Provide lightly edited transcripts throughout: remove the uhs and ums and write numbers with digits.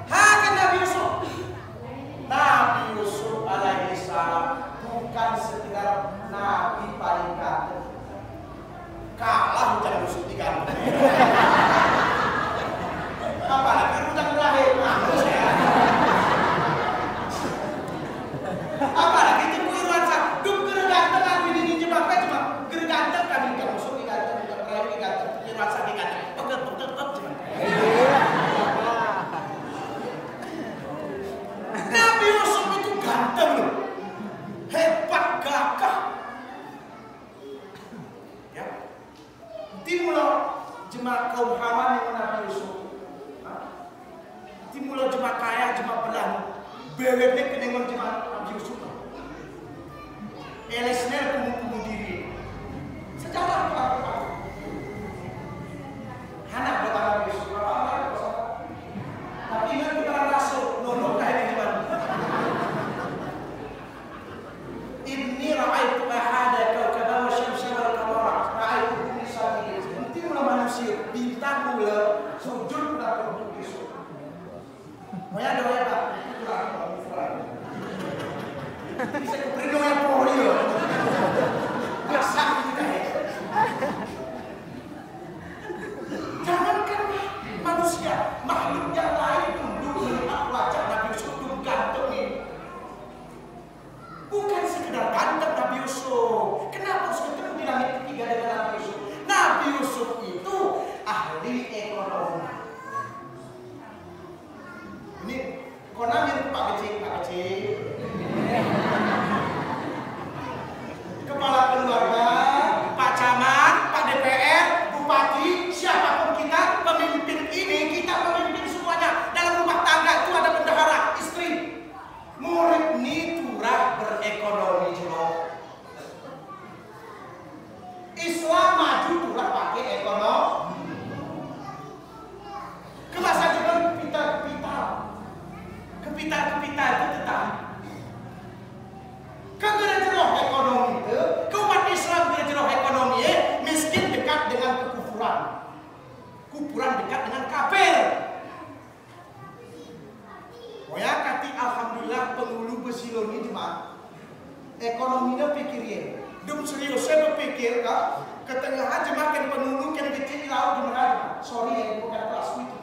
Hakan Nabi Yusuf. Nabi Yusuf alaihi salam bukan sekedar nabi paling ganteng. Kalah Ujang Yusuf diganteng. Apalagi Ujang lahir manusia. Apalagi itu Irwan Sah. Dup gerganteng nabi ini jebaknya cuma gerganteng kami Ujang Yusuf diganteng, Ujang Rahim diganteng, Irwan Sah diganteng. Nabi Yusuf itu ganteng loh, hebat, gagah. Ya, timula jemaah kaum Haman yang Nabi Yusuf, timula jemaah kaya, jemaah belang, bebeknya kenengon jemaah Nabi Yusuf. Elesnya kumu diri, sejarah apa? Anak doa Nabi Yusuf, tapi ingat kita rasul, nono kayak gimana? Inni ra'aitu ahada kawkaba wa syamsa wal qamara ra'aitu kulli sajidin. Nanti mula manusia bintang mula sujud pada untuk Yusuf. Moya doa Pak, kurang. Bisa keprido yang polio. Biasa kita ya. Jangankan manusia, makhluk yang lain tunduk melihat wajah Nabi Yusuf belum ganteng ini. Bukan sekedar ganteng Nabi Yusuf. Kenapa harus ketemu di langit ketiga dengan Nabi Yusuf? Nabi Yusuf itu ahli ekonomi. Ini konamin Pak Kecil. Kepala keluarga, Pak Camat, Pak DPR, Bupati, siapapun kita, pemimpin ini, kita pemimpin semuanya. Dalam rumah tangga itu ada bendahara, istri. Murid ini turah berekonomi loh. Islam maju turah pakai ekonomi. Kemasan juga kepital itu tetap. Kegerak ekonomi itu, keumat Islam gerak ekonomi miskin dekat dengan kekufuran. Kufuran dekat dengan kafir. Moya kati alhamdulillah penghulu besiloni jemaah. Ekonominya pikirin. Dum serius saya berpikir kak, ketengahan jemaah kan penghulu kan kecil laut di merah. Sorry ya bukan kelas itu.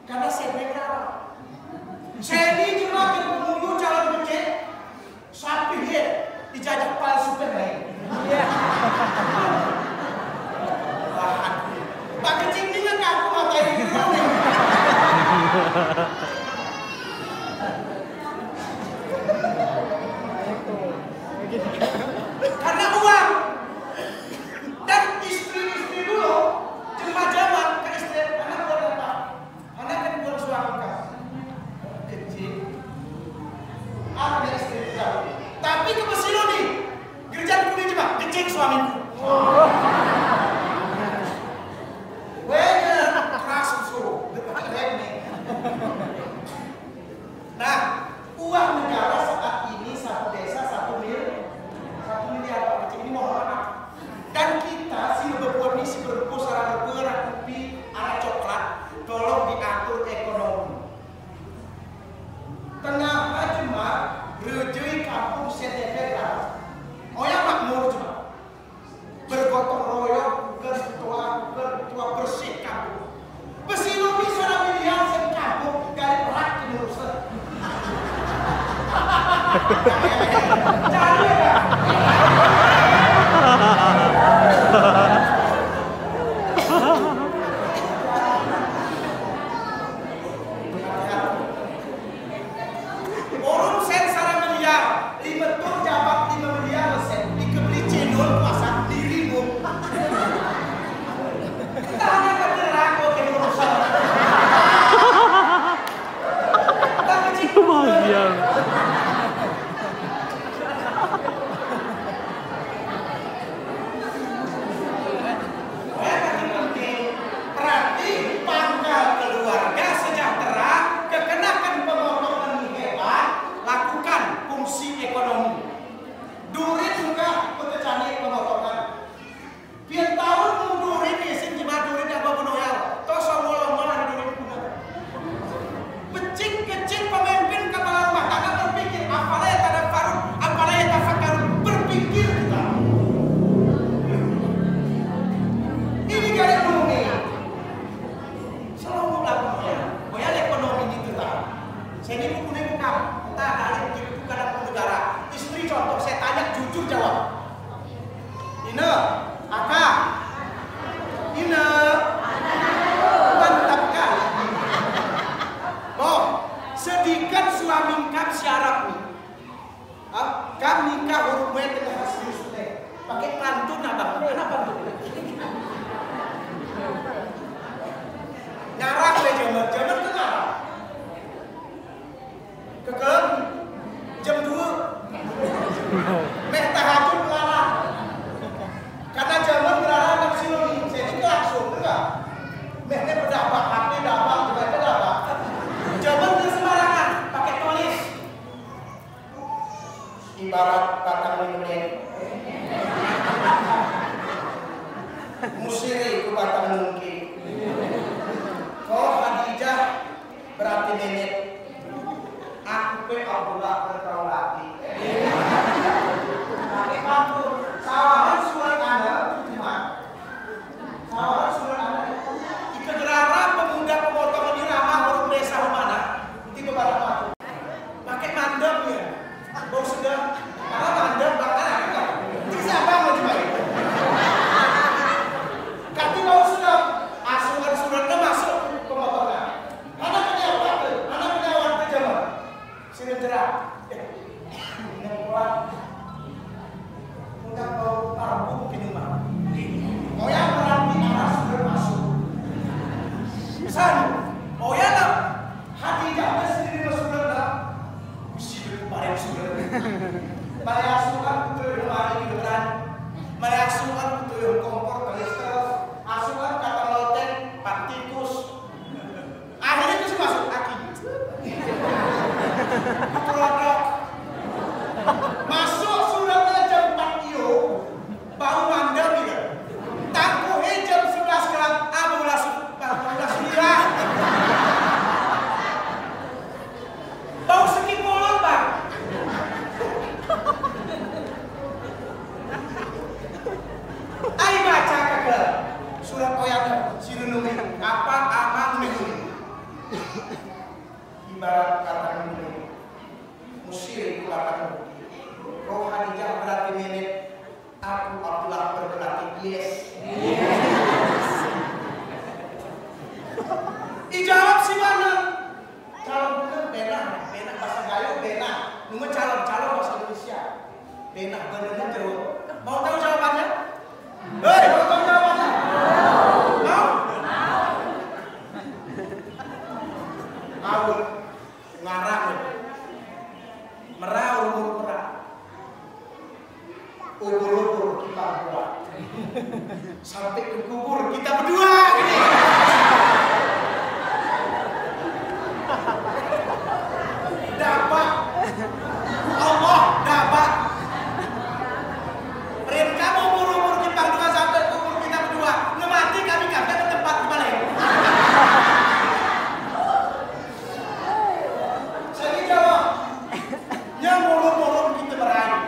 Karena saya berdarah. Saya ini jemaah kan penghulu calon kecil. Sapi dia dijajah palsu kan lain. Iya. Pak kecil ini kan aku matai di rumah. Karena uang dan istri-istri dulu jemaah ke istri anak buat apa? Anak kan buat suami kan kecil. Ada istri jauh. Tapi kebesilo nih gerjaan kuning jemaah kecil suamiku. Weh keras usul depan remeh. Nah uang negara saat ini satu desa 1 miliar Pak Kecil ini mohon maaf. Dan kita si berbuat ini si berbuat sarang bergerak kopi arah coklat tolong diatur ekonomi. Kenapa cuma rejui kampung setelah oh ya makmur cuma bergotong royong ketua bersih kampung. Besilomi seorang miliar sen kampung dari perak ke Nusa. Jangan ya. Orang sen seorang miliar, dibetul jabat 5 miliar sen, dikebeli cendol pasang dirimu. Kita hanya bergerak ke Nusa. Kita kecil. Kita kali begitu kadang negara. Istri contoh saya tanya jujur jawab. Ine, Akak. Ine. Mantap kali. Oh, sedikit suami kam siarap nih. Kam nikah hurufnya tengah hasil sudah. Pakai pantun abang. Mana pantun? Ngarang le jaman ke ngarang. Kekelem jam 2. Meh tahajud melarang. Karena jaman melarang nak siloni. Saya ini langsung enggak. Meh berdapat, hati dapat, juga dapat. Jaman ke sembarangan, pakai tulis. Ibarat batang menit. Musiri ku batang mungkin. Kau Khadijah berarti nenek. Aku pe Abdullah berkau lagi. Sawahan surat Anda cuma. Sawahan surat Anda. Jika gerara pemuda pemotongan irama huruf desa mana? Nanti beberapa waktu. Pakai mandem ya. Bau sedang. Karena mandem bakal ada. Itu siapa mau coba? Kati bau sedang. Asuhan suratnya masuk. Cerah, yang kuat, enggak bau parfum minuman. Oh ya berarti arah sudah masuk. Misalnya, oh ya lah, hati jangan sendiri masuk dalam. Mesti berkumpul sudah. Maya asuhan betul yang hari kebetulan. Maya asuhan betul yang kompor kolesterol. Asuhan kata loten, partikus. Akhirnya itu masuk aki. Masuk suratnya jam 4 iyo baru mandam ya. Tangguh jam 11 kelam abu langsung hilang. Bau sekip bolong bang. Ayo baca kakak surat oyatnya sirunumi apa aman minum. Ibarat kata minum. Musir kulakan Kau Khadijah berarti nenek. Aku Abdullah berarti yes. Dijawab si mana? Calon bener benah bahasa Gayo benah. Nunggu calon bahasa Indonesia. Benah benernya jawab. Mau tahu jawabannya? Hei, mau tahu jawabannya? Mau? Mau. Ngarang. Merah umur merah, ubur kita berdua, sampai ke kubur kita berdua. Gini. Dapat, Allah dapat. Mereka umur kita berdua sampai ke kubur kita berdua. Ngemati kami ke tempat kembali. Saya jawab. Yang molor-molor kita meraih.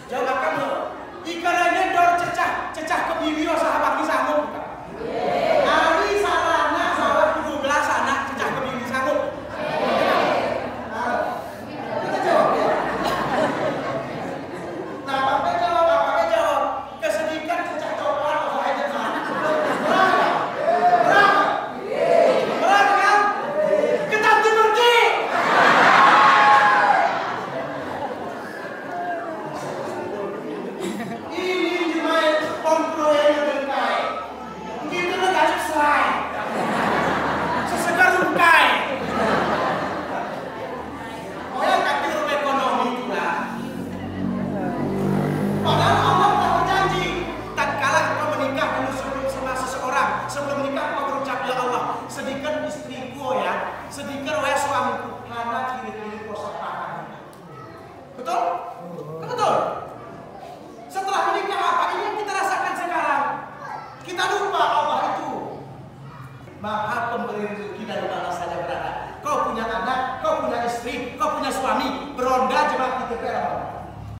Jawab kamu. Ikanannya dor cecah ke video sahabat di sanggup. Hari sarana sahabat 12 anak cecah ke video sanggup. Kita jawab ya. Nah, apa jawab? Kesedihan cecah coklat atau aja kan? Berat kan? Kita pergi. Sesegar rungkai. Oh ya kaki rumah ekonomi pula. Padahal Allah telah berjanji, tatkala kau menikah sama seseorang, sebelum menikah kau berucap ya Allah, sedikit istriku ya, sedikit suamiku, karena ciri-ciri kosa-kata. Betul? Betul. Setelah menikah apa ini yang kita rasakan sekarang? Kita lupa Allah itu Maha pemberi rezeki dari mana saja berada. Kau punya anak, kau punya istri, kau punya suami, beronda jemaah kita berapa?